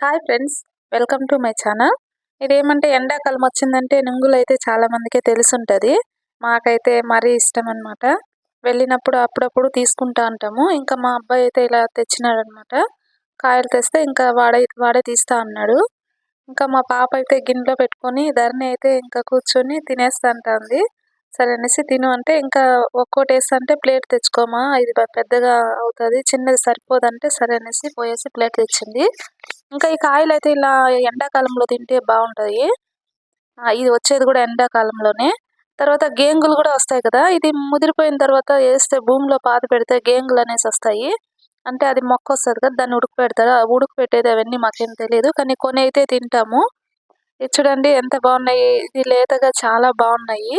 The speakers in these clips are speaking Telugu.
Hi friends, welcome to my channel. ఇదేమంటే ఎండాకాలం వచ్చిందంటే నువ్వులైతే చాలా మందికే తెలిసుంటది. మాకైతే మరీ ఇష్టం అనమాట. వెళ్ళినప్పుడు అప్పుడప్పుడు తీసుకుంటా ఉంటాము. ఇంకా మా అబ్బాయి అయితే ఇలా తెచ్చినాడనమాట. కాయలు తెస్తే ఇంకా వాడే తీస్తా అన్నాడు. ఇంకా మా పాప అయితే గిన్నెలో పెట్టుకొని ధరణి అయితే ఇంకా కూర్చొని తినేస్తంటాంది. సరే అనేసి తిను అంటే ఇంకా ఒక్కోటేస్తంటే ప్లేట్ తెచ్చుకోమా ఇది పెద్దగా అవుతది, చిన్నది సరిపోదంటే సరే అనేసి పోయేసి ప్లేట్ తెచ్చింది. ఇంకా ఈ కాయలైతే ఇలా ఎండాకాలంలో తింటే బావుంటాయి. ఇది వచ్చేది గూడా ఎండాకాలంలోనే. తర్వాత గేంగులు గూడా వస్తాయి కదా! ఇది ముదిరిపోయిన తర్వాత ఏస్తే భూమిలో పాతిపెడితే గేంగులనేసొస్తాయి. అంటే అది మొక్కొస్తది కదా! దాన్ని ఉడకపెడతారు. ఆ ఉడకపెట్టేది అవన్నీ మాకేం తెలీదు. కానీ కొన్నయితే తింటాము. ఇది చూడండి ఎంత బావున్నాయి. ఇది లేతగా చాలా బావున్నాయి.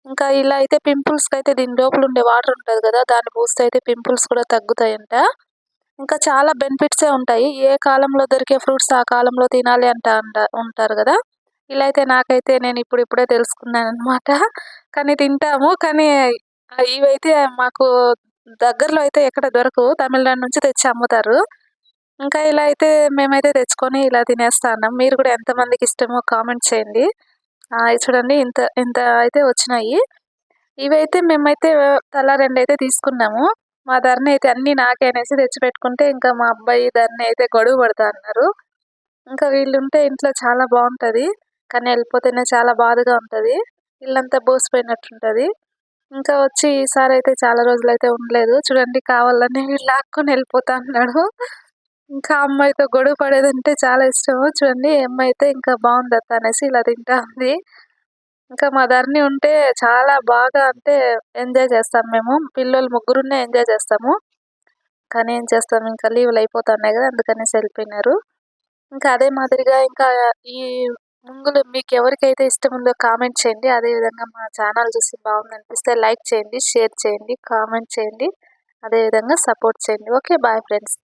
ఇంకా ఇలా అయితే పింపుల్స్‌కైతే దీని లోపలుండే వాటర్ ఉంటది గదా! దాన్ని పూస్తే అయితే పింపుల్స్ కూడా తగ్గుతాయంట. ఇంకా చాలా బెనిఫిట్సే ఉంటాయి. ఏ కాలంలో దొరికే ఫ్రూట్స్ ఆ కాలంలో తినాలి ఉంటారు గదా! ఇలా అయితే నాకైతే నేను ఇప్పుడిప్పుడే తెలుసుకున్నాననమాట. కానీ తింటాము. కానీ ఇవైతే మాకు దగ్గరలో అయితే ఎక్కడ దొరకవు. తమిళనాడు నుంచి తెచ్చి అమ్ముతారు. ఇంకా ఇలా అయితే మేమైతే తెచ్చుకొని ఇలా తినేస్తా ఉన్నాం. మీరు గూడా ఎంతమందికిష్టమో కామెంట్ చేయండి. ఇది చూడండి ఇంత ఇంత అయితే వచ్చినాయి. ఇవైతే మేమైతే తలా రెండైతే తీసుకున్నాము. మా ధరణి అయితే అన్నీ నాకే అనేసి తెచ్చిపెట్టుకుంటే, ఇంకా మా అబ్బాయి, ధరణి అయితే గొడవ పడతా అన్నారు. ఇంకా వీళ్ళుంటే ఇంట్లో చాలా బావుంటది. కానీ ఎళ్ళిపోతేనే చాలా బాధగా ఉంటది. ఇల్లంతా బోసిపోయినట్టుంటది. ఇంకా వచ్చి ఈసారయితే చాలా రోజులైతే ఉండలేదు. చూడండి కావాలని లాక్కొని ఎళ్ళిపోతా అన్నాడు. ఇంకా అమ్మాయితో గొడవ పడేదంటే చాలా ఇష్టము. చూడండి ఈ అమ్మాయి అయితే ఇంకా బావుందత్త అనేసి ఇలా తింటా ఉంది. ఇంకా మా ధరణి ఉంటే చాలా బాగా అంటే ఎంజాయ్ చేస్తాం మేము. పిల్లోళ్ళు ముగ్గురున్న ఎంజాయ్ చేస్తాము. కానీ ఏం చేస్తాం ఇంకా లీవ్‌లు అయిపోతున్నాయి గదా! అందుకనేసి ఎళ్ళిపోయినారు. ఇంకా అదే మాదిరిగా ఇంకా ఈ ముంగులు మీకెవరికైతే ఇష్టముందో కామెంట్ చేయండి. అదే విధంగా మా ఛానల్ చూసి బావుందనిపిస్తే లైక్ చేయండి, షేర్ చేయండి, కామెంట్ చేయండి. అదే విధంగా సపోర్ట్ చేయండి. ఓకే. Bye friends.